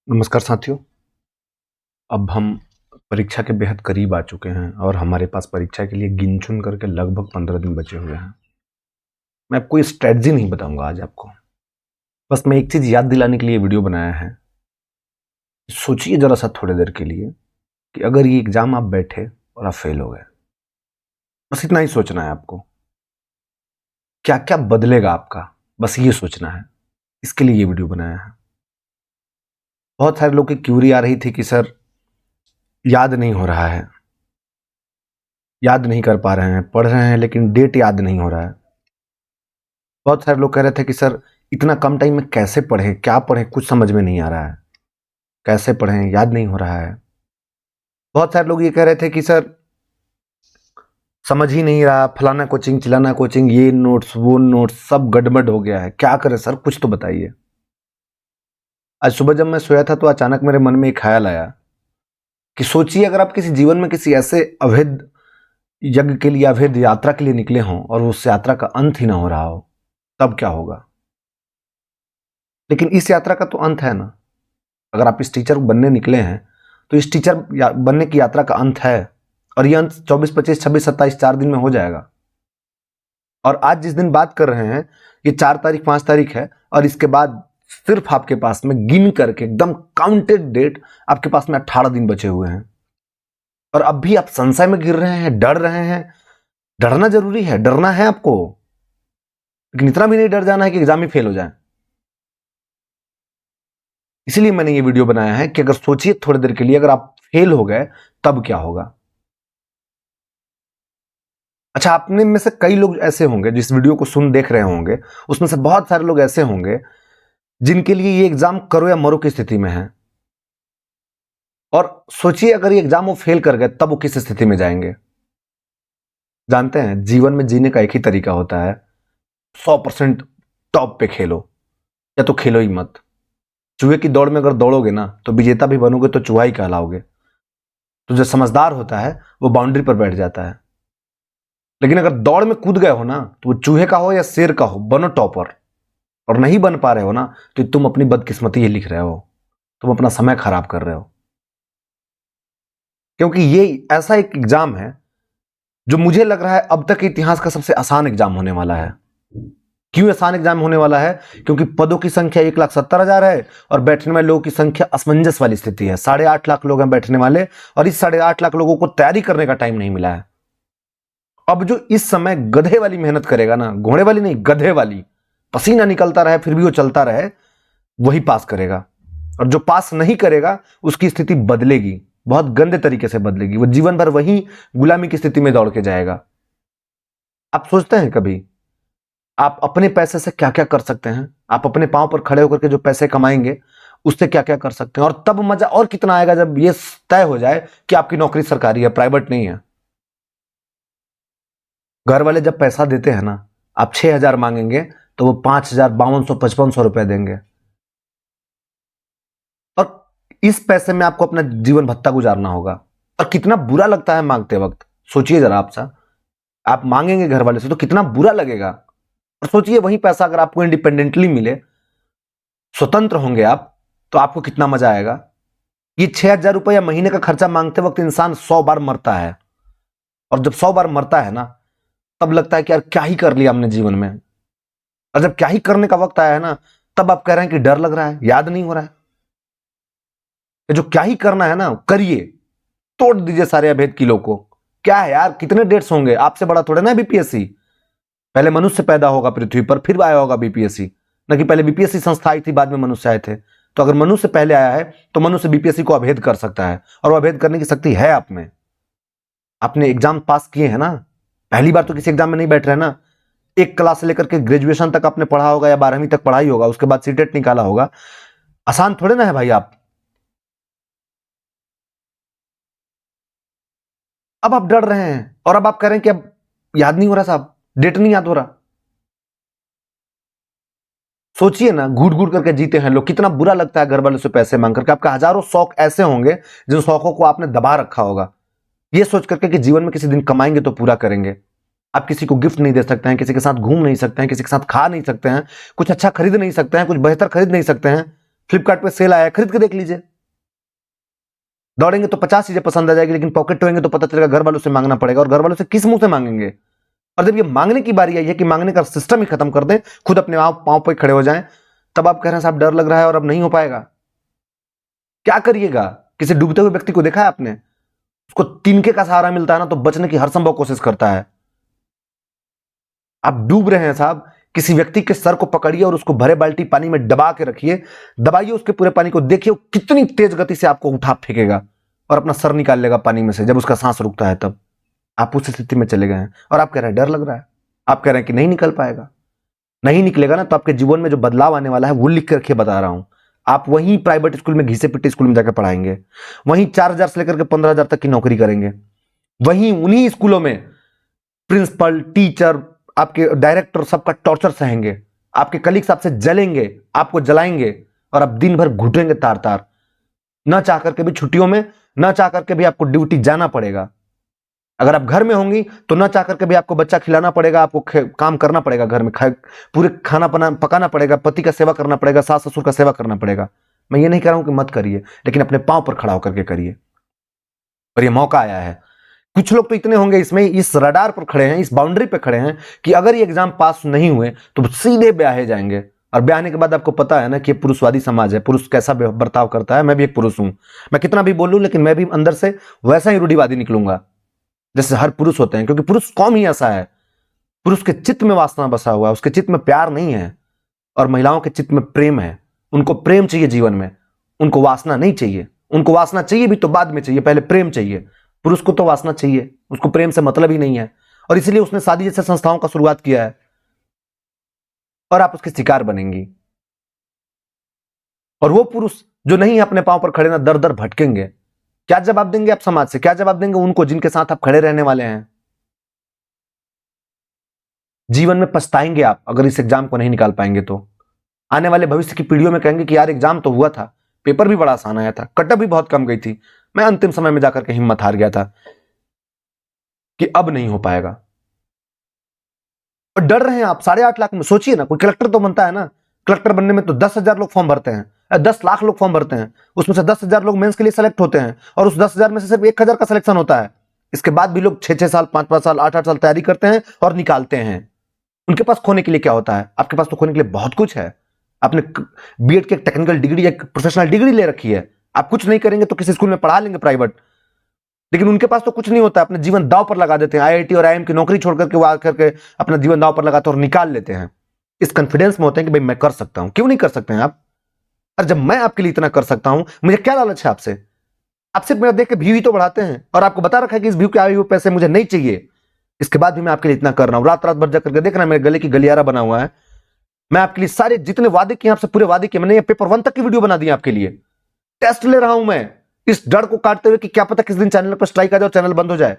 नमस्कार साथियों। अब हम परीक्षा के बेहद करीब आ चुके हैं और हमारे पास परीक्षा के लिए गिन-चुन करके लगभग 15 दिन बचे हुए हैं। मैं कोई स्ट्रैटेजी नहीं बताऊँगा आज आपको। बस मैं एक चीज़ याद दिलाने के लिए वीडियो बनाया है। सोचिए ज़रा-सा थोड़ी देर के लिए कि अगर ये एग्ज़ाम आप बैठे और आप फेल हो गए। बस इतना ही सोचना है आपको। क्या-क्या बदलेगा आपका? बस ये सोचना है। इसके लिए ये वीडियो बनाया है। बहुत सारे लोग की क्यूरी आ रही थी कि सर याद नहीं हो रहा है। याद नहीं कर पा रहे हैं, पढ़ रहे हैं लेकिन डेट याद नहीं हो रहा है। बहुत सारे लोग कह रहे थे कि सर इतना कम टाइम में कैसे पढ़ें, क्या पढ़ें, कुछ समझ में नहीं आ रहा है। कैसे पढ़ें, याद नहीं हो रहा है। बहुत सारे लोग ये कह रहे थे कि सर समझ ही नहीं रहा, फलाना कोचिंग, चिलाना कोचिंग, ये नोट्स, वो नोट्स सब गड़बड़ हो गया है। क्या करें सर, कुछ तो बताइए। आज सुबह जब मैं सोया था तो अचानक मेरे मन में एक ख्याल आया कि सोचिए अगर आप किसी जीवन में किसी ऐसे अवैध यज्ञ के लिए, अवैध यात्रा के लिए निकले हों और उस यात्रा का अंत ही ना हो रहा हो, तब क्या होगा? लेकिन इस यात्रा का तो अंत है ना। अगर आप इस टीचर बनने निकले हैं तो इस टीचर बनने की यात्रा का अंत है और ये अंत 24, 25, 26, 27 4 दिन में हो जाएगा। और आज जिस दिन बात कर रहे हैं ये 4 तारीख 5 तारीख है और इसके बाद सिर्फ आपके पास में गिन करके एकदम काउंटेड डेट आपके पास में 18 दिन बचे हुए हैं और अब भी आप संशय में गिर रहे हैं, डर रहे हैं। डरना जरूरी है, डरना है आपको, लेकिन इतना भी नहीं डर जाना है कि एग्जाम ही फेल हो जाए। इसलिए मैंने ये वीडियो बनाया है कि अगर सोचिए थोड़ी देर के लिए, अगर आप फेल हो गए तब क्या होगा। अच्छा, आपने में से कई लोग ऐसे होंगे जिस वीडियो को सुन देख रहे होंगे, उसमें से बहुत सारे लोग ऐसे होंगे जिनके लिए ये एग्जाम करो या मरो की स्थिति में है। और सोचिए अगर ये एग्जाम वो फेल कर गए तब वो किस स्थिति में जाएंगे। जानते हैं जीवन में जीने का एक ही तरीका होता है, 100% टॉप पे खेलो या तो खेलो ही मत। चूहे की दौड़ में अगर दौड़ोगे ना तो विजेता भी बनोगे तो चूहा ही कहलाओगे। तो जो समझदार होता है वो बाउंड्री पर बैठ जाता है, लेकिन अगर दौड़ में कूद गए हो ना तो वो चूहे का हो या शेर का हो, बनो टॉपर। और नहीं बन पा रहे हो ना तो तुम अपनी बदकिस्मती ही लिख रहे हो, तुम अपना समय खराब कर रहे हो। क्योंकि ये ऐसा एक एग्जाम है जो मुझे लग रहा है अब तक इतिहास का सबसे आसान एग्जाम होने वाला है। क्यों आसान एग्जाम होने वाला है? क्योंकि पदों की संख्या 1,70,000 है और बैठने वाले लोगों की संख्या असमंजस वाली स्थिति है। 8.5 लाख लोग हैं बैठने वाले और इस 8.5 लाख लोगों को तैयारी करने का टाइम नहीं मिला है। अब जो इस समय गधे वाली मेहनत करेगा ना, घोड़े वाली नहीं, गधे वाली, पसीना निकलता रहे फिर भी वो चलता रहे, वही पास करेगा। और जो पास नहीं करेगा उसकी स्थिति बदलेगी, बहुत गंदे तरीके से बदलेगी। वो जीवन भर वही गुलामी की स्थिति में दौड़ के जाएगा। आप सोचते हैं कभी आप अपने पैसे से क्या क्या कर सकते हैं? आप अपने पांव पर खड़े होकर के जो पैसे कमाएंगे उससे क्या क्या कर सकते हैं? और तब मजा और कितना आएगा जब ये तय हो जाए कि आपकी नौकरी सरकारी है, प्राइवेट नहीं है। घर वाले जब पैसा देते हैं ना, आप 6,000 मांगेंगे तो वो 5,000, 5,200, 5,500 रुपए देंगे और इस पैसे में आपको अपना जीवन भत्ता गुजारना होगा। और कितना बुरा लगता है मांगते वक्त, सोचिए जरा आप मांगेंगे घर वाले से तो कितना बुरा लगेगा। और सोचिए वही पैसा अगर आपको इंडिपेंडेंटली मिले, स्वतंत्र होंगे आप, तो आपको कितना मजा आएगा। ये 6,000 रुपया महीने का खर्चा मांगते वक्त इंसान 100 बार मरता है और जब 100 बार मरता है ना तब लगता है कि यार क्या ही कर लिया हमने जीवन में। और जब क्या ही करने का वक्त आया है ना तब आप कह रहे हैं कि डर लग रहा है, याद नहीं हो रहा है। जो क्या ही करना है ना करिए, तोड़ दीजिए सारे अभेद किलो को। क्या है यार, कितने डेट्स होंगे, आपसे बड़ा थोड़े ना बीपीएससी। पहले मनुष्य पैदा होगा पृथ्वी पर फिर आया होगा बीपीएससी, न कि पहले बीपीएससी संस्था आई थी बाद में मनुष्य आए थे। तो अगर मनुष्य पहले आया है तो मनुष्य बीपीएससी को अभेद कर सकता है और वो अभेद करने की शक्ति है आप में। आपने एग्जाम पास किए हैं ना, पहली बार तो किसी एग्जाम में नहीं बैठ रहे ना। एक क्लास से लेकर के ग्रेजुएशन तक आपने पढ़ा होगा या 12वीं तक पढ़ाई होगा, उसके बाद सीटेट निकाला होगा। आसान थोड़े ना है भाई। अब आप डर रहे हैं और अब आप कह रहे हैं कि अब याद नहीं हो रहा साहब, डेट नहीं याद हो रहा। सोचिए ना, घूट घूट करके जीते हैं लोग, कितना बुरा लगता है घर वालों से पैसे मांग करके। आपका हजारों शौक ऐसे होंगे जिन शौकों को आपने दबा रखा होगा, ये सोच करके कि जीवन में किसी दिन कमाएंगे तो पूरा करेंगे। आप किसी को गिफ्ट नहीं दे सकते हैं, किसी के साथ घूम नहीं सकते हैं, किसी के साथ खा नहीं सकते हैं, कुछ अच्छा खरीद नहीं सकते हैं, कुछ बेहतर खरीद नहीं सकते हैं। फ्लिपकार्ट पे सेल आया है, खरीद के देख लीजिए। दौड़ेंगे तो 50 चीजें पसंद आ जाएगी, लेकिन पॉकेट टोएंगे तो पता चलेगा घर वालों से मांगना पड़ेगा, और घर वालों से किस मुंह से मांगेंगे। और जब ये मांगने की बारी आई है कि मांगने का सिस्टम ही खत्म कर दें, खुद अपने पांव पे खड़े हो जाएं, तब आप कह रहे हैं साहब डर लग रहा है और अब नहीं हो पाएगा। क्या करिएगा? किसी डूबते हुए व्यक्ति को देखा है आपने? उसको तिनके का सहारा मिलता है ना तो बचने की हर संभव कोशिश करता है। आप डूब रहे हैं साहब, किसी व्यक्ति के सर को पकड़िए और उसको भरे बाल्टी पानी में दबा के रखिए, दबाइए उसके पूरे पानी को, देखिए कितनी तेज गति से आपको उठा फेंकेगा और अपना सर निकाल लेगा पानी में से, जब उसका सांस रुकता है तब। आप उस स्थिति में चले गए हैं और आप कह रहे हैं डर लग रहा है, आप कह रहे हैं कि नहीं निकल पाएगा। नहीं निकलेगा ना तो आपके जीवन में जो बदलाव आने वाला है वो लिख करके बता रहा हूं। आप वहीं प्राइवेट स्कूल में घिसे पिटे स्कूल में जाकर पढ़ाएंगे, वहीं 4,000 से लेकर के 15,000 तक की नौकरी करेंगे, वहीं उन्हीं स्कूलों में प्रिंसिपल, टीचर, आपके डायरेक्टर सबका टॉर्चर सहेंगे, आपके कलीग्स आपसे जलेंगे, आपको जलाएंगे, और आप दिन भर घुटेंगे तार तार। न चाह करके भी छुट्टियों में, न चाह करके भी आपको ड्यूटी जाना पड़ेगा। अगर आप घर में होंगी तो न चाह करके भी आपको बच्चा खिलाना पड़ेगा, आपको काम करना पड़ेगा, घर में पूरे खाना पकाना पड़ेगा, पति का सेवा करना पड़ेगा, सास ससुर का सेवा करना पड़ेगा। मैं ये नहीं कह रहा हूं कि मत करिए, लेकिन अपने पांव पर खड़ा होकर के करिए। और ये मौका आया है। कुछ लोग तो इतने होंगे इसमें, इस रडार पर खड़े हैं, इस बाउंड्री पर खड़े हैं कि अगर ये एग्जाम पास नहीं हुए तो सीधे ब्याहे जाएंगे। और ब्याहने के बाद आपको पता है ना कि पुरुषवादी समाज है, पुरुष कैसा बर्ताव करता है। मैं भी एक पुरुष हूं, मैं कितना भी बोलूं लेकिन मैं भी अंदर से वैसा ही रूढ़िवादी निकलूंगा जैसे हर पुरुष होते हैं, क्योंकि पुरुष कौम ही ऐसा है। पुरुष के चित्त में वासना बसा हुआ है, उसके चित्त में प्यार नहीं है, और महिलाओं के चित्त में प्रेम है। उनको प्रेम चाहिए जीवन में, उनको वासना नहीं चाहिए। उनको वासना चाहिए भी तो बाद में चाहिए, पहले प्रेम चाहिए। पुरुष को तो वासना चाहिए, उसको प्रेम से मतलब ही नहीं है, और इसलिए उसने शादी जैसे संस्थाओं का शुरुआत किया है, और आप उसके शिकार बनेंगी। और वो पुरुष जो नहीं अपने पांव पर खड़े ना दर दर भटकेंगे। क्या जवाब देंगे आप समाज से? क्या जवाब देंगे उनको जिनके साथ आप खड़े रहने वाले हैं? जीवन में पछताएंगे आप अगर इस एग्जाम को नहीं निकाल पाएंगे तो। आने वाले भविष्य की पीढ़ियों में कहेंगे कि यार एग्जाम तो हुआ था, पेपर भी बड़ा आसान आया था, कटअप भी बहुत कम गई थी, मैं अंतिम समय में जाकर के हिम्मत हार गया था कि अब नहीं हो पाएगा। और डर रहे हैं आप 8.5 लाख में। सोचिए ना, कोई कलेक्टर तो बनता है ना, कलेक्टर बनने में तो 10,000 लोग फॉर्म भरते हैं, 10 लाख लोग फॉर्म भरते हैं, उसमें से 10,000 लोग मेंस के लिए सेलेक्ट होते हैं, और उस 10,000 में से सिर्फ 1,000 का सिलेक्शन होता है। इसके बाद भी लोग 6-6 साल, 5-5 साल, 8-8 साल तैयारी करते हैं और निकालते हैं। उनके पास खोने के लिए क्या होता है? आपके पास तो खोने के लिए बहुत कुछ है। आपने बीएड की एक टेक्निकल डिग्री, एक प्रोफेशनल डिग्री ले रखी है। आप कुछ नहीं करेंगे तो किसी स्कूल में पढ़ा लेंगे प्राइवेट, लेकिन उनके पास तो कुछ नहीं होता। अपने जीवन दांव पर लगा देते हैं, आईआईटी और आईएम की नौकरी छोड़ करके वो आकर के अपना जीवन दांव पर लगाते और निकाल लेते हैं। इस कॉन्फिडेंस में होते हैं कि भाई मैं कर सकता हूं। क्यों नहीं कर सकते हैं आप? और जब मैं आपके लिए इतना कर सकता हूं, मुझे क्या लालच है आपसे? आप सिर्फ मेरा देख के व्यू ही तो बढ़ाते हैं, और आपको बता रखा है कि इस व्यू के आए हुए पैसे मुझे नहीं चाहिए। इसके बाद भी मैं आपके लिए इतना कर रहा हूं, रात रात भर जाकर के देख रहा है, मेरे गले की गलियारा बना हुआ है। मैं आपके लिए सारे जितने वादे किए आपसे, पूरे वादे किए मैंने। ये पेपर 1 तक की वीडियो बना दी आपके लिए। टेस्ट ले रहा हूं मैं इस डर को काटते हुए कि क्या पता किस दिन चैनल पर स्ट्राइक आ जाए और चैनल बंद हो जाए,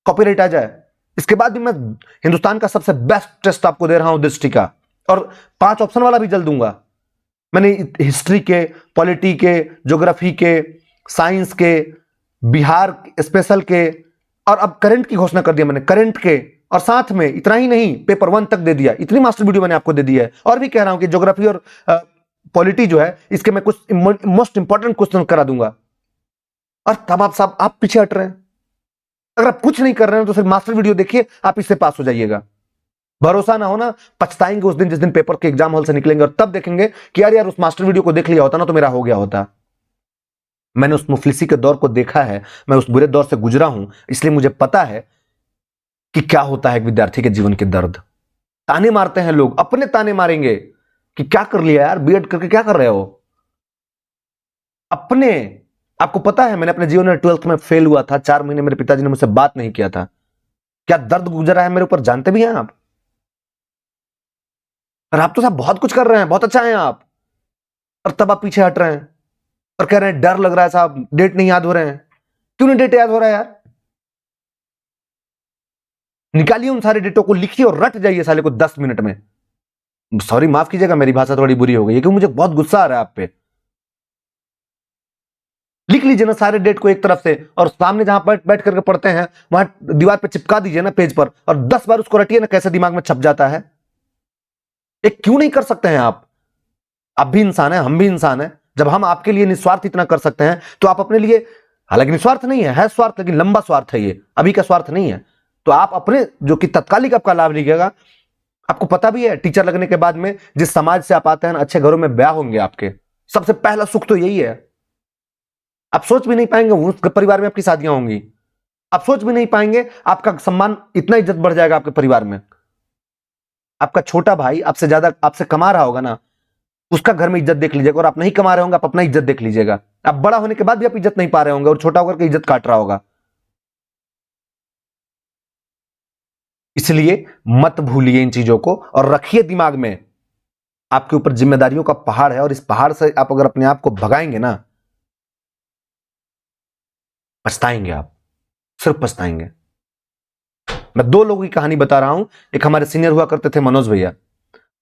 कॉपीराइट आ जाए। इसके बाद भी मैं हिंदुस्तान का सबसे बेस्ट टेस्ट आपको दे रहा हूं दृष्टि का, और 5 ऑप्शन वाला भी जल्द दूंगा। मैंने हिस्ट्री के, पॉलिटी के, ज्योग्राफी के, साइंस के, बिहार स्पेशल के, और अब करंट की घोषणा कर दिया मैंने, करंट के। और साथ में इतना ही नहीं, पेपर 1 तक दे दिया। इतनी मास्टर वीडियो मैंने आपको दे दी है। और भी कह रहा हूं कि ज्योग्राफी और पॉलिटी जो है, इसके मैं कुछ मोस्ट इंपॉर्टेंट क्वेश्चन करा दूंगा। और तब आप साहब आप पीछे हट रहे हैं। अगर आप कुछ नहीं कर रहे हैं तो सिर्फ मास्टर वीडियो देखिए, आप इससे पास हो जाइएगा। भरोसा ना हो ना, पछताएंगे उस दिन जिस दिन पेपर के एग्जाम हॉल से निकलेंगे, और तब देखेंगे कि यार उस मास्टर वीडियो को देख लिया होता ना तो मेरा हो गया होता। मैंने उस मुफलिसी के दौर को देखा है, मैं उस बुरे दौर से गुजरा हूं, इसलिए मुझे पता है कि क्या होता है एक विद्यार्थी के जीवन के दर्द। ताने मारते हैं लोग, अपने ताने मारेंगे कि क्या कर लिया यार, बीएड करके क्या कर रहे हो अपने। आपको पता है मैंने अपने जीवन में 12th में फेल हुआ था, 4 महीने मेरे पिताजी ने मुझसे बात नहीं किया था। क्या दर्द गुजरा है मेरे ऊपर जानते भी हैं आप? और आप तो साहब बहुत कुछ कर रहे हैं, बहुत अच्छा है आप, और तब आप पीछे हट रहे हैं और कह रहे हैं डर लग रहा है साहब, डेट नहीं याद हो रहे हैं। क्यों नहीं डेट याद हो रहा है यार? निकालिए उन सारे डेटों को, लिखिए और रट जाइए साले को 10 मिनट में। सॉरी माफ कीजिएगा, मेरी भाषा थोड़ी बुरी हो गई है, क्योंकि मुझे बहुत गुस्सा आ रहा है आप पे। लिख लीजिए ना सारे डेट को एक तरफ से, और सामने जहां बैठ करके पढ़ते हैं वहां दीवार पे चिपका दीजिए ना पेज पर, और 10 बार उसको रटिए ना, कैसे दिमाग में छप जाता है। एक क्यों नहीं कर सकते हैं आप? आप भी इंसान है, हम भी इंसान है। जब हम आपके लिए निस्वार्थ इतना कर सकते हैं तो आप अपने लिए, हालांकि निस्वार्थ नहीं है स्वार्थ, लेकिन लंबा स्वार्थ है, ये अभी का स्वार्थ नहीं है। तो आप अपने जो कि तत्कालिक आपका लाभ लीजिएगा। आपको पता भी है टीचर लगने के बाद में जिस समाज से आप आते हैं, अच्छे घरों में ब्याह होंगे आपके, सबसे पहला सुख तो यही है। आप सोच भी नहीं पाएंगे उस परिवार में आपकी शादियां होंगी। आप सोच भी नहीं पाएंगे आपका सम्मान, इतना इज्जत बढ़ जाएगा आपके परिवार में। आपका छोटा भाई आपसे ज्यादा आपसे कमा रहा होगा ना, उसका घर में इज्जत देख लीजिएगा, और आप नहीं कमा रहे होंगे, आप अपना इज्जत देख लीजिएगा। आप बड़ा होने के बाद भी आप इज्जत नहीं पा रहे होंगे, और छोटा होकर के इज्जत काट रहा होगा। इसलिए मत भूलिए इन चीजों को, और रखिए दिमाग में आपके ऊपर जिम्मेदारियों का पहाड़ है, और इस पहाड़ से आप अगर अपने आप को भगाएंगे ना, पछताएंगे आप, सिर्फ पछताएंगे। मैं दो लोगों की कहानी बता रहा हूं। एक हमारे सीनियर हुआ करते थे, मनोज भैया।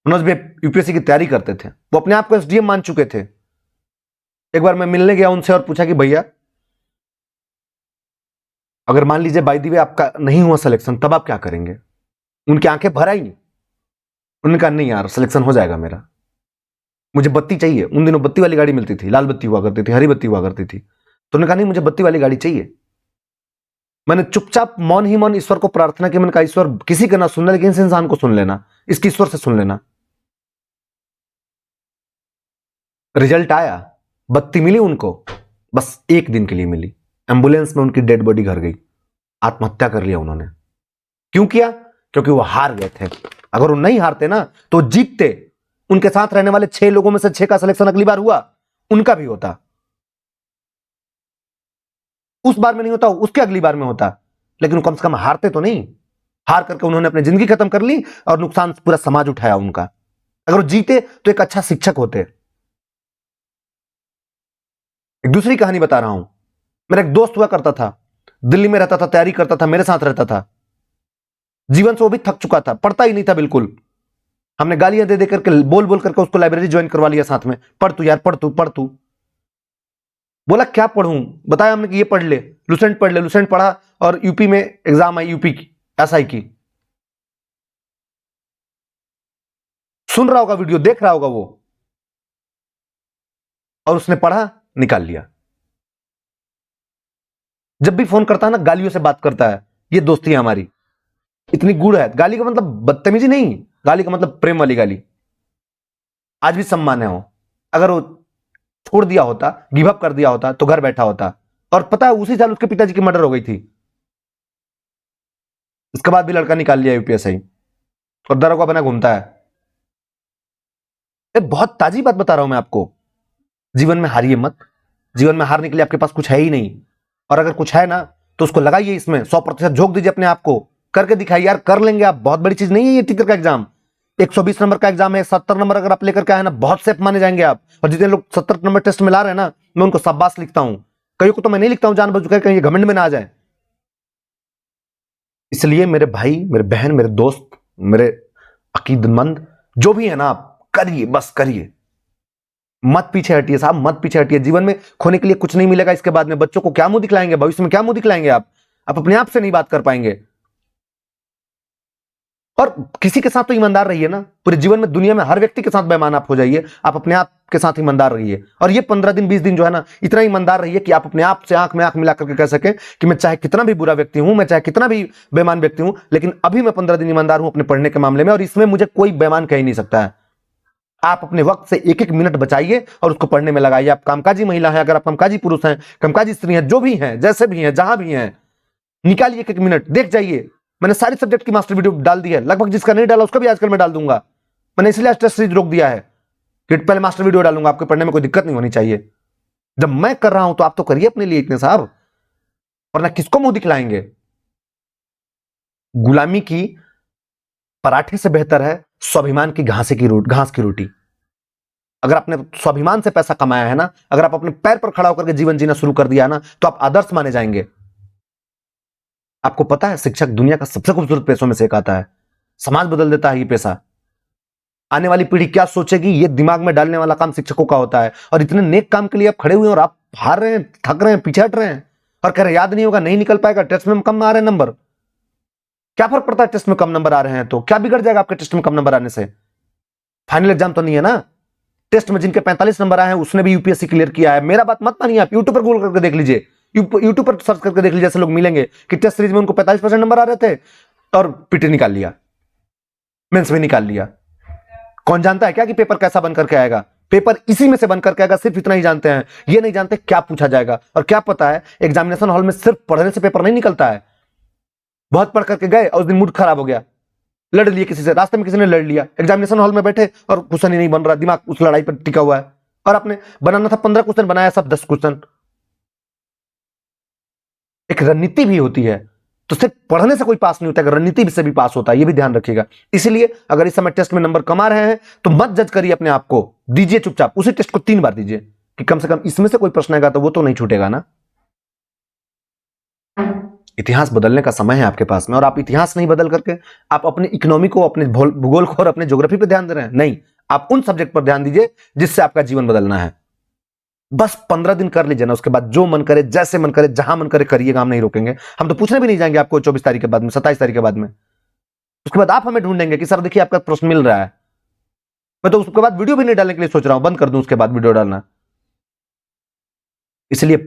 मनोज भैया यूपीएससी की तैयारी करते थे, वो अपने आप को एसडीएम मान चुके थे। एक बार मैं मिलने गया उनसे और पूछा कि भैया, अगर मान लीजिए बाय द वे आपका नहीं हुआ सिलेक्शन, तब आप क्या करेंगे? उनकी आंखें भर आई। उन्होंने कहा, नहीं यार, सिलेक्शन हो जाएगा मेरा, मुझे बत्ती चाहिए। उन दिनों बत्ती वाली गाड़ी मिलती थी, लाल बत्ती हुआ करती थी, हरी बत्ती हुआ करती थी। तो उन्होंने कहा, नहीं, मुझे बत्ती वाली गाड़ी चाहिए। मैंने चुपचाप मौन ही मौन ईश्वर को प्रार्थना की। मैंने कहा, ईश्वर, किसी का ना सुनना, लेकिन इस इंसान को सुन लेना, इसकी ईश्वर से सुन लेना। रिजल्ट आया, बत्ती मिली उनको, बस एक दिन के लिए मिली। एम्बुलेंस में उनकी डेड बॉडी घर गई। आत्महत्या कर लिया उन्होंने। क्यों किया? क्योंकि वो हार गए थे। अगर वो नहीं हारते ना तो जीतते। उनके साथ रहने वाले 6 लोगों में से 6 का सिलेक्शन अगली बार हुआ, उनका भी होता। उस बार में नहीं होता, उसके अगली बार में होता, लेकिन कम से कम हारते तो नहीं। हार करके उन्होंने अपनी जिंदगी खत्म कर ली, और नुकसान पूरा समाज उठाया उनका। अगर वो जीते तो एक अच्छा शिक्षक होते। एक दूसरी कहानी बता रहा हूं। मेरा एक दोस्त हुआ करता था, दिल्ली में रहता था, तैयारी करता था, मेरे साथ रहता था। जीवन से वो भी थक चुका था, पढ़ता ही नहीं था बिल्कुल। हमने गालियां दे दे करके, बोल बोल करके उसको लाइब्रेरी ज्वाइन करवा लिया साथ में। पढ़ तू यार, पढ़ तू, पढ़ तू। बोला क्या पढ़ूं? बताया हमने कि ये पढ़ ले, लुसेंट पढ़ ले। लुसेंट पढ़ा, और यूपी में एग्जाम आई, यूपी की एसआई की। सुन रहा होगा वीडियो, देख रहा होगा वो, और उसने पढ़ा, निकाल लिया। जब भी फोन करता है ना, गालियों से बात करता है। ये दोस्ती है हमारी, इतनी गूढ़ है। गाली का मतलब बदतमीजी नहीं, गाली का मतलब प्रेम वाली गाली। आज भी सम्मान है वो। अगर वो छोड़ दिया होता, गिव अप कर दिया होता, तो घर बैठा होता। और पता है, उसी साल उसके पिताजी की मर्डर हो गई थी। उसके बाद भी लड़का निकाल लिया यूपीएससी, और दरोगा बना घूमता है। बहुत ताजी बात बता रहा हूं मैं आपको। जीवन में हारिए मत। जीवन में हारने के लिए आपके पास कुछ है ही नहीं, और अगर कुछ है ना तो उसको लगाइए इसमें, 100% झोंक दीजिए अपने आप को। करके दिखाइए यार, कर लेंगे आप। बहुत बड़ी चीज नहीं है ये टीचर का एग्जाम। 120 नंबर का एग्जाम है, 70 नंबर अगर आप लेकर के आए ना, बहुत सेफ माने जाएंगे आप। और जितने लोग 70 नंबर टेस्ट में ला रहे हैं ना, मैं उनको शाबाश लिखता हूं। कईयों को तो मैं नहीं लिखता हूं जानबूझ कर, कहीं घमंड में ना आ जाए। इसलिए मेरे भाई, मेरे बहन, मेरे दोस्त, मेरे अकीदतमंद जो भी है ना, आप करिए, बस करिए। मत पीछे हटिए साहब, मत पीछे हटिए। जीवन में खोने के लिए कुछ नहीं मिलेगा इसके बाद में। बच्चों को क्या मुंह दिखलाएंगे? भविष्य में क्या मुंह दिखलाएंगे आप अपने आप से नहीं बात कर पाएंगे। और किसी के साथ तो ईमानदार रहिए ना। पूरे जीवन में, दुनिया में हर व्यक्ति के साथ बेईमान आप हो जाइए, आप अपने आप के साथ ईमानदार रहिए। और ये 15 दिन 20 दिन जो है ना, इतना ईमानदार रहिए कि आप अपने आप से आंख में आंख मिला करके कह सकें कि मैं चाहे कितना भी बुरा व्यक्ति हूं, मैं चाहे कितना भी बेईमान व्यक्ति हूं, लेकिन अभी मैं 15 दिन ईमानदार हूं अपने पढ़ने के मामले में, और इसमें मुझे कोई बेईमान कह ही नहीं सकता है। आप अपने वक्त से एक एक मिनट बचाइए और उसको पढ़ने में लगाइए। आप कामकाजी महिला हैं, अगर आप कामकाजी पुरुष हैं, कामकाजी स्त्री हैं, जो भी हैं, जैसे भी हैं, जहां भी हैं, निकालिए एक एक मिनट, देख जाइए। मैंने सारी सब्जेक्ट की मास्टर वीडियो डाल दी है, लगभग जिसका नहीं डाला उसका भी आजकल मैं डाल दूंगा। मैंने इसलिए टेस्ट सीरीज रोक दिया है कि पहले मास्टर वीडियो डालूंगा, आपके पढ़ने में कोई दिक्कत नहीं होनी चाहिए। जब मैं कर रहा हूं तो आप तो करिए अपने लिए इतने साहब, वरना किसको मुंह दिखलाएंगे? गुलामी की पराठे से बेहतर है स्वाभिमान की घास की रोटी। अगर आपने स्वाभिमान से पैसा कमाया है ना, अगर आप अपने पैर पर खड़ा होकर के जीवन जीना शुरू कर दिया है ना, तो आप आदर्श माने जाएंगे। आपको पता है, शिक्षक दुनिया का सबसे खूबसूरत पेशों में से एक आता है। समाज बदल देता है ये पेशा। आने वाली पीढ़ी क्या सोचेगी, ये दिमाग में डालने वाला काम शिक्षकों का होता है। और इतने नेक काम के लिए आप खड़े हुए हैं, और आप हार रहे हैं, थक रहे हैं, पीछे हट रहे हैं, और कह रहे याद नहीं होगा, नहीं निकल पाएगा, टेस्ट में कम आ रहे हैं नंबर। क्या फर्क पड़ता है टेस्ट में कम नंबर आ रहे हैं तो? क्या बिगड़ जाएगा आपके टेस्ट में कम नंबर आने से? फाइनल एग्जाम तो नहीं है ना। टेस्ट में जिनके 45 नंबर आए हैं उसने भी यूपीएससी क्लियर किया है। मेरा बात मत मानिए, आप यूट्यूब पर गूगल करके देख लीजिए, यूट्यूब पर सर्च करके देख लीजिए, ऐसे लोग मिलेंगे कि टेस्ट सीरीज में उनको 45% नंबर आ रहे थे और पीटी निकाल लिया, मेंस में निकाल लिया। कौन जानता है क्या कि पेपर कैसा बन करके आएगा? पेपर इसी में से बन करके आएगा, सिर्फ इतना ही जानते हैं। ये नहीं जानते क्या पूछा जाएगा। और क्या पता है, एग्जामिनेशन हॉल में सिर्फ पढ़ने से पेपर नहीं निकलता है। बहुत पढ़ करके गए और उस दिन मूड खराब हो गया, लड़ लिए किसी से, रास्ते में किसी ने लड़ लिया, एग्जामिनेशन हॉल में बैठे और क्वेश्चन ही नहीं बन रहा, दिमाग उस लड़ाई पर टिका हुआ है। और आपने बनाना था 15 क्वेश्चन, बनाया सब 10 क्वेश्चन। एक रणनीति भी होती है, तो सिर्फ पढ़ने से कोई पास नहीं होता है, रणनीति से भी पास होता है, ये भी ध्यान रखिएगा। इसलिए अगर इस समय टेस्ट में नंबर कमा रहे हैं तो मत जज करिए अपने आप को, दीजिए चुपचाप, उसी टेस्ट को 3 बार दीजिए कि कम से कम इसमें से कोई प्रश्न आएगा तो वो तो नहीं छूटेगा ना। इतिहास बदलने का समय है आपके पास में, और आप इतिहास नहीं बदल करके आप अपनी इकोनॉमी को, अपने भूगोल को और अपने ज्योग्राफी पर ध्यान दे रहे हैं। नहीं, आप उन सब्जेक्ट पर ध्यान दीजिए जिससे आपका जीवन बदलना है। बस 15 दिन कर लीजिए ना, उसके बाद जो मन करे, जैसे मन करे, जहां मन करे करिएगा, हम नहीं रोकेंगे। हम तो पूछने भी नहीं जाएंगे आपको 24 तारीख के बाद में, 27 तारीख के बाद में। उसके बाद आप हमें ढूंढेंगे कि सर देखिए आपका प्रश्न मिल रहा है। मैं तो उसके बाद वीडियो भी नहीं डालने के लिए सोच रहा हूं, बंद कर दूं उसके बाद वीडियो डालना। इसलिए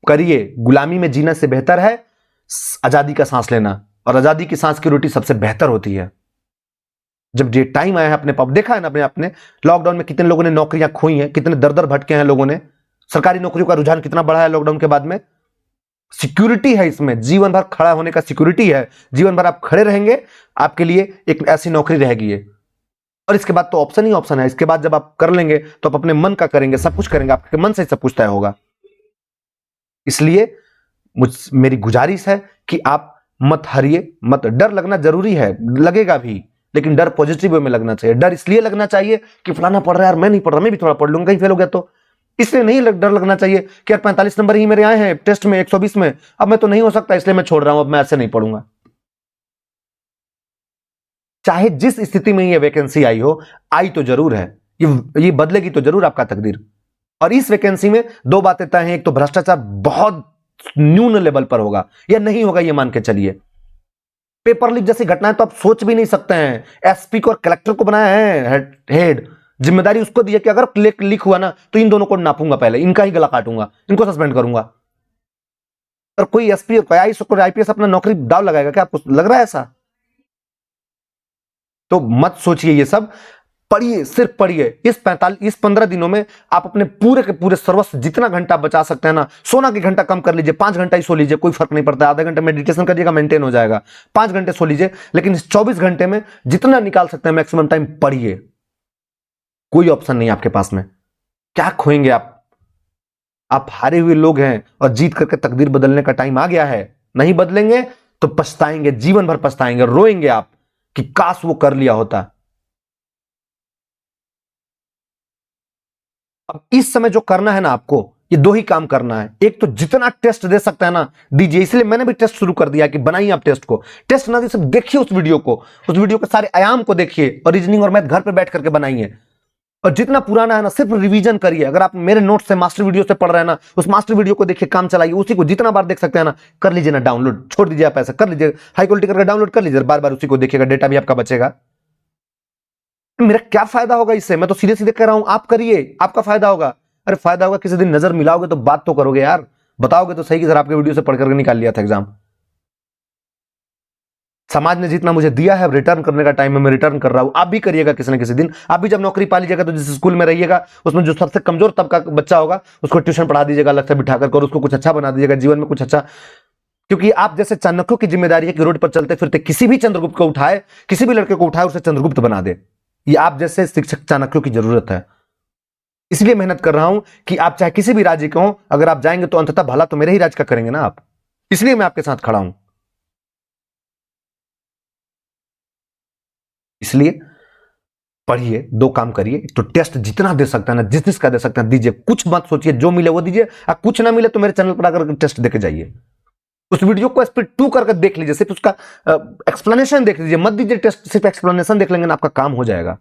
करिए, गुलामी में जीने से बेहतर है आजादी का सांस लेना, और आजादी की सांस की रोटी सबसे बेहतर होती है। जब ये टाइम आया है अपने पाप, देखा है ना अपने लॉकडाउन में कितने लोगों ने नौकरियां खोई हैं, कितने दर दर भटके हैं लोगों ने, सरकारी नौकरियों का रुझान कितना बढ़ा है लॉकडाउन के बाद में। सिक्योरिटी है इसमें, जीवन भर खड़ा होने का सिक्योरिटी है, जीवन भर आप खड़े रहेंगे, आपके लिए एक ऐसी नौकरी रहेगी ये। और इसके बाद तो ऑप्शन ही ऑप्शन है। इसके बाद जब आप कर लेंगे तो आप अपने मन का करेंगे, सब कुछ करेंगे, आपके मन से सब कुछ तय होगा। इसलिए मेरी गुजारिश है कि आप मत हारिए, मत। डर लगना जरूरी है, लगेगा भी, लेकिन डर पॉजिटिव वे में लगना चाहिए। डर इसलिए लगना चाहिए कि फलाना पढ़ रहा है यार, मैं नहीं पढ़ रहा, मैं भी थोड़ा पढ़ लूंगा, कहीं फेल हो गया तो। इसलिए नहीं डर लगना चाहिए कि यार 45 नंबर ही मेरे आए हैं टेस्ट में 120 में, अब मैं तो नहीं हो सकता इसलिए मैं छोड़ रहा हूं, अब मैं ऐसे नहीं पढ़ूंगा। चाहे जिस स्थिति में ये वैकेंसी आई हो, आई तो जरूर है, ये बदलेगी तो जरूर आपका तकदीर। और इस वैकेंसी में 2 बातें तय हैं, एक तो भ्रष्टाचार बहुत न्यून लेवल पर होगा या नहीं होगा, ये मान के चलिए। पेपर लीक जैसी घटनाएं तो आप सोच भी नहीं सकते हैं। एसपी को और कलेक्टर को बनाया है हेड, जिम्मेदारी उसको दी है कि अगर लीक हुआ ना तो इन दोनों को नापूंगा, पहले इनका ही गला काटूंगा, इनको सस्पेंड करूंगा। और कोई एसपी और आईपीएस अपना नौकरी दाव लगाएगा क्या? आपको लग रहा है ऐसा? तो मत सोचिए ये सब, पढ़िए, सिर्फ पढ़िए। इस 15 दिनों में आप अपने पूरे के पूरे सर्वस्व जितना घंटा बचा सकते हैं ना, सोना की घंटा कम कर लीजिए, 5 घंटा ही सो लीजिए, कोई फर्क नहीं पड़ता। आधा घंटा मेडिटेशन करिएगा, मेंटेन हो जाएगा। 5 घंटे सो लीजिए, लेकिन इस 24 घंटे में जितना निकाल सकते हैं मैक्सिमम टाइम पढ़िए। कोई ऑप्शन नहीं आपके पास में, क्या खोएंगे आप? आप हारे हुए लोग हैं और जीत करके तकदीर बदलने का टाइम आ गया है। नहीं बदलेंगे तो पछताएंगे, जीवन भर पछताएंगे, रोएंगे आप कि काश वो कर लिया होता। अब इस समय जो करना है ना आपको, ये 2 ही काम करना है। एक तो जितना टेस्ट दे सकता है ना दीजिए, इसलिए मैंने भी टेस्ट शुरू कर दिया कि बनाइए आप टेस्ट को। टेस्ट ना सिर्फ देखिए उस वीडियो को, उस वीडियो के सारे आयाम को देखिए, और रीजनिंग और मैथ घर पे बैठ करके बनाइए। और जितना पुराना है ना सिर्फ रिवीजन करिए। अगर आप मेरे नोट से, मास्टर वीडियो से पढ़ रहे हैं ना, उस मास्टर वीडियो को देखिए, काम चलाइए, उसी को जितना बार देख सकते हैं ना कर लीजिए ना डाउनलोड, छोड़ दीजिए आप ऐसा कर लीजिए, हाई क्वालिटी करके डाउनलोड कर लीजिए, बार बार उसी को देखिएगा, डेटा भी आपका बचेगा। मेरा क्या फायदा होगा इससे? मैं तो सीधे सीधे कह रहा हूं, आप करिए, आपका फायदा होगा। अरे फायदा होगा, किसी दिन नजर मिलाओगे तो बात तो करोगे यार, बताओगे तो सही कि सर आपके वीडियो से पढ़ करके निकाल लिया था एग्जाम। समाज ने जितना मुझे दिया है, रिटर्न करने का टाइम है, मैं रिटर्न कर रहा हूं। आप भी करिएगा किसी न किसी दिन। आप भी जब नौकरी पा लीजिएगा तो जिस स्कूल में रहिएगा उसमें जो सबसे कमजोर तबका बच्चा होगा उसको ट्यूशन पढ़ा दीजिएगा अलग से बिठा कर, और उसको कुछ अच्छा बना दीजिएगा, जीवन में कुछ अच्छा। क्योंकि आप जैसे चाणक्यों की जिम्मेदारी है कि रोड पर चलते फिरते किसी भी चंद्रगुप्त को उठाए, किसी भी लड़के को उठाए, उसे चंद्रगुप्त बना दे। ये आप जैसे शिक्षक चाणक्यों की जरूरत है। इसलिए मेहनत कर रहा हूं कि आप चाहे किसी भी राज्य के हो, अगर आप जाएंगे तो अंततः भला तो मेरे ही राज्य का करेंगे ना आप। इसलिए मैं आपके साथ खड़ा हूं। इसलिए पढ़िए, 2 काम करिए। तो टेस्ट जितना दे सकता है ना, जिस का दे सकते हैं दीजिए, कुछ मत सोचिए, जो मिले वो दीजिए। कुछ ना मिले तो मेरे चैनल पर आकर टेस्ट देके जाइए, उस वीडियो को स्पीड 2 करके देख लीजिए, सिर्फ उसका एक्सप्लेनेशन देख लीजिए, मत दीजिए टेस्ट, सिर्फ एक्सप्लेनेशन देख लेंगे ना आपका काम हो जाएगा।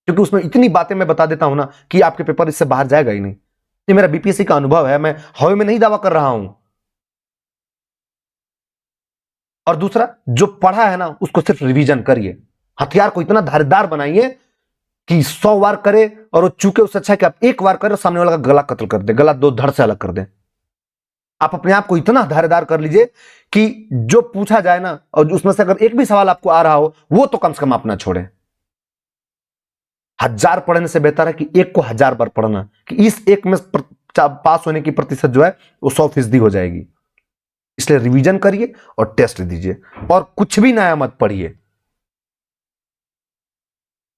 क्योंकि उसमें इतनी बातें मैं बता देता हूं ना कि आपके पेपर इससे बाहर जाएगा ही नहीं। ये मेरा बीपीएससी का अनुभव है, मैं हवा में नहीं दावा कर रहा हूं। और दूसरा, जो पढ़ा है ना उसको सिर्फ रिवीजन करिए, हथियार को इतना धारदार बनाइए कि 100 वार करे और वो चूके, उससे अच्छा है कि आप एक वार करें और सामने वाला का गला कत्ल कर दे, गला दो धड़ से अलग कर दे। आप अपने आप को इतना धारेदार कर लीजिए कि जो पूछा जाए ना, और उसमें से अगर एक भी सवाल आपको आ रहा हो, वो तो कम से कम आप ना छोड़ें। 1000 पढ़ने से बेहतर है कि एक को 1000 बार पढ़ना, कि इस एक में पास होने की प्रतिशत जो है वो 100% हो जाएगी। इसलिए रिवीजन करिए और टेस्ट दीजिए, और कुछ भी नया मत पढ़िए।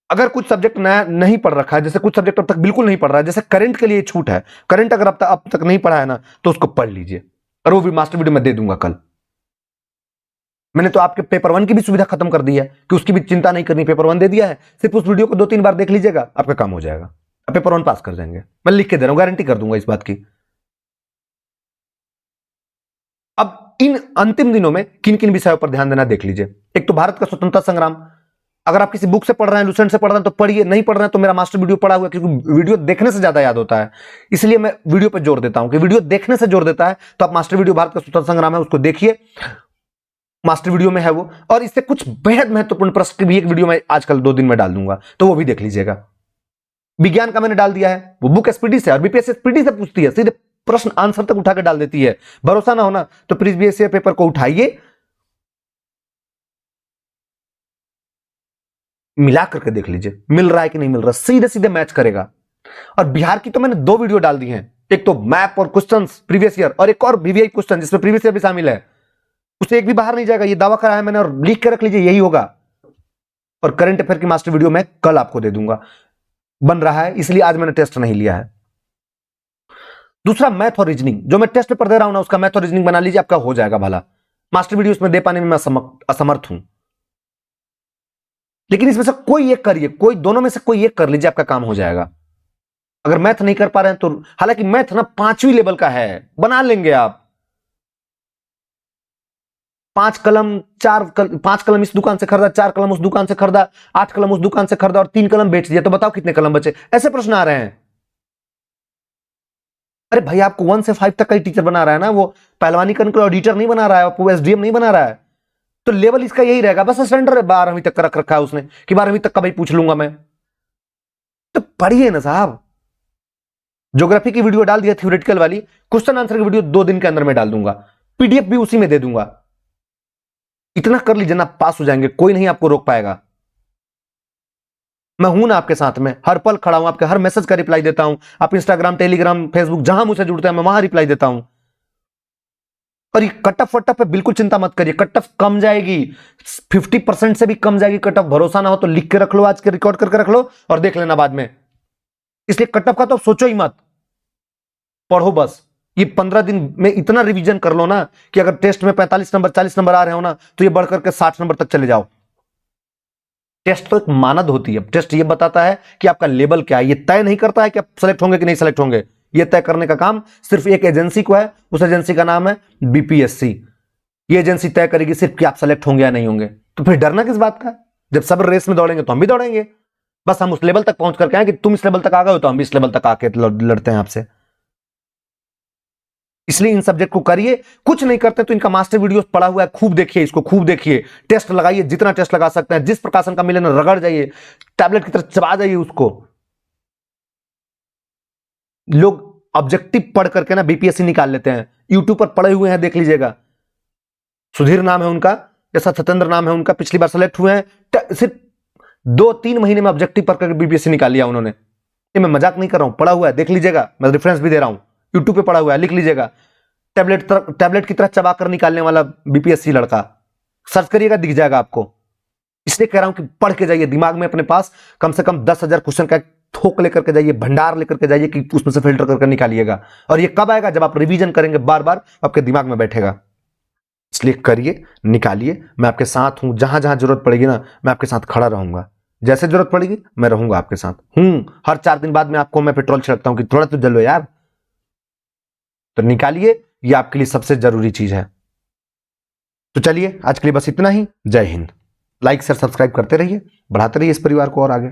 अगर कुछ सब्जेक्ट नया नहीं पढ़ रखा है, जैसे कुछ सब्जेक्ट अब तक बिल्कुल नहीं पढ़ रहा है, जैसे करंट के लिए छूट है, करंट अगर अब तक नहीं पढ़ा है ना, तो उसको पढ़ लीजिए, और वो भी मास्टर वीडियो में दे दूंगा कल। मैंने तो आपके पेपर 1 की भी सुविधा खत्म कर दी है कि उसकी भी चिंता नहीं करनी, पेपर 1 दे दिया है, सिर्फ उस वीडियो को 2-3 बार देख लीजिएगा, आपका काम हो जाएगा, आप पेपर 1 पास कर जाएंगे। मैं लिख के दे रहा हूं, गारंटी कर दूंगा इस बात की। अब इन अंतिम दिनों में किन किन विषयों पर ध्यान देना देख लीजिए। एक तो भारत का स्वतंत्रता संग्राम, अगर आप किसी बुक से पढ़ रहे हैं, लुसेंट से पढ़ रहे हैं तो पढ़िए, नहीं पढ़ रहे हैं तो मेरा मास्टर वीडियो पढ़ा हुआ है, क्योंकि वीडियो देखने से ज्यादा याद होता है, इसलिए मैं वीडियो पर जोर देता हूं कि वीडियो देखने से जोर देता है। तो आप मास्टर वीडियो भारत का स्वतंत्रता संग्राम है, उसको देखिए, मास्टर वीडियो में है वो, और इससे कुछ बेहद महत्वपूर्ण प्रश्न की भी एक वीडियो में आजकल 2 दिन में डाल दूंगा, तो वो भी देख लीजिएगा। विज्ञान का मैंने डाल दिया है, वो बुक एसपीडी से और बीपीएससी एसपीडी से पूछती है, सीधे प्रश्न आंसर तक उठा के डाल देती है। भरोसा ना होना तो प्रीवियस ईयर पेपर को उठाइए, मिला करके देख लीजिए, मिल रहा है कि नहीं मिल रहा, सीधे सीधे मैच करेगा। और बिहार की तो मैंने 2 वीडियो डाल दी हैं, एक तो मैप और क्वेश्चंस प्रीवियस ईयर, और एक और वीवीआई क्वेश्चन जिसमें प्रीवियस ईयर भी शामिल है, उससे एक भी बाहर नहीं जाएगा, ये दावा करा है मैंने, और लिख के रख लीजिए, यही होगा। और करंट अफेयर की मास्टर वीडियो मैं कल आपको दे दूंगा, बन रहा है, इसलिए आज मैंने टेस्ट नहीं लिया है। दूसरा मैथ और रीजनिंग, जो मैं टेस्ट पेपर दे रहा हूं ना, उसका मैथ और रीजनिंग बना लीजिए, आपका हो जाएगा भला। मास्टर वीडियो उसमें दे पाने में मैं असमर्थ हूं, लेकिन इसमें से कोई एक करिए, कोई दोनों में से कोई एक कर लीजिए, आपका काम हो जाएगा। अगर मैथ नहीं कर पा रहे हैं तो, हालांकि मैथ ना 5वीं लेवल का है, बना लेंगे आप। 5 कलम 5 कलम इस दुकान से खरीदा, 4 कलम उस दुकान से खरीदा, 8 कलम उस दुकान से खरीदा और 3 कलम बेच दिया, तो बताओ कितने कलम बचे? ऐसे प्रश्न आ रहे हैं। अरे भाई, आपको 1 से 5 तक का ही टीचर बना रहा है ना, वो पहलवानी करने के ऑडिटर नहीं बना रहा है, आपको एसडीएम नहीं बना रहा है, तो लेवल इसका यही रहेगा, बस स्टैंडर्ड 12वीं तक का रख रखा है उसने कि 12वीं तक का भाई पूछ लूंगा मैं। तो पढ़िए ना साहब। ज्योग्राफी की वीडियो डाल दिया थ्योरेटिकल वाली, क्वेश्चन आंसर की वीडियो 2 दिन के अंदर में डाल दूंगा, पीडीएफ भी उसी में दे दूंगा। इतना कर लीजिए ना, पास हो जाएंगे, कोई नहीं आपको रोक पाएगा। मैं हूं ना आपके साथ में, हर पल खड़ा हूं, आपके हर मैसेज का रिप्लाई देता हूं। आप इंस्टाग्राम, टेलीग्राम, फेसबुक जहां मुझसे जुड़ते हैं, मैं वहां रिप्लाई देता हूं। और ये कट ऑफ वट ऑफ पे बिल्कुल चिंता मत करिए, कट ऑफ कम जाएगी, 50% से भी कम जाएगी कट ऑफ। भरोसा ना हो तो लिख के रख लो, आज के रिकॉर्ड करके रख लो और देख लेना बाद में। इसलिए कट ऑफ का तो सोचो ही मत, पढ़ो बस। ये 15 दिन में इतना रिवीजन कर लो ना कि अगर टेस्ट में 45 नंबर 40 नंबर आ रहे हो ना, तो ये बढ़कर के 60 नंबर तक चले जाओ। टेस्ट तो एक मानद होती है, टेस्ट ये बताता है कि आपका लेवल क्या है, ये तय नहीं करता है कि आप सेलेक्ट होंगे कि नहीं सेलेक्ट होंगे। ये तय करने का काम सिर्फ एक एजेंसी को है, उस एजेंसी का नाम है बीपीएससी। ये एजेंसी तय करेगी सिर्फ कि आप सेलेक्ट होंगे या नहीं होंगे। तो फिर डरना किस बात का? जब सब रेस में दौड़ेंगे तो हम भी दौड़ेंगे, बस हम उस लेवल तक पहुंच करके आए कि तुम इस लेवल तक आ गए हो तो हम भी इस लेवल तक आके लड़ते हैं आपसे। इसलिए इन सब्जेक्ट को करिए। कुछ नहीं करते तो इनका मास्टर वीडियो पड़ा हुआ है, खूब देखिए, इसको खूब देखिए, टेस्ट लगाइए, जितना टेस्ट लगा सकते हैं, जिस प्रकाशन का मिले ना रगड़ जाइए, टैबलेट की तरह चबा जाइए उसको। लोग ऑब्जेक्टिव पढ़ करके ना बीपीएससी निकाल लेते हैं, यूट्यूब पर पड़े हुए हैं, देख लीजिएगा। सुधीर नाम है उनका, जैसा सत्येंद्र नाम है उनका, पिछली बार सेलेक्ट हुए हैं, सिर्फ 2-3 महीने में ऑब्जेक्टिव पढ़ करके बीपीएससी निकाल लिया उन्होंने। ये मैं मजाक नहीं कर रहा हूं, पढ़ा हुआ है, देख लीजिएगा, मैं रेफरेंस भी दे रहा हूं, यूट्यूब पे पढ़ा हुआ है, लिख लीजिएगा। टैबलेट की तरह चबा कर निकालने वाला बीपीएससी लड़का, सर्च करिएगा, दिख जाएगा आपको। इसलिए कह रहा हूं कि पढ़ के जाइए, दिमाग में अपने पास कम से कम 10,000 क्वेश्चन का थोक लेकर के जाइए, भंडार लेकर के जाइए, कि उसमें से फिल्टर करके निकालिएगा। और ये कब आएगा? जब आप रिवीजन करेंगे बार बार, आपके दिमाग में बैठेगा। इसलिए करिए, निकालिए, मैं आपके साथ हूं, जहां जहां जरूरत पड़ेगी ना, मैं आपके साथ खड़ा रहूंगा, जैसे जरूरत पड़ेगी मैं रहूंगा आपके साथ हूं। हर 4 दिन बाद में आपको मैं पेट्रोल छिड़कता हूं कि थोड़ा तो जलो यार। तो निकालिए, ये आपके लिए सबसे जरूरी चीज है। तो चलिए, आज के लिए बस इतना ही। जय हिंद। लाइक शेयर सब्सक्राइब करते रहिए, बढ़ाते रहिए इस परिवार को और आगे।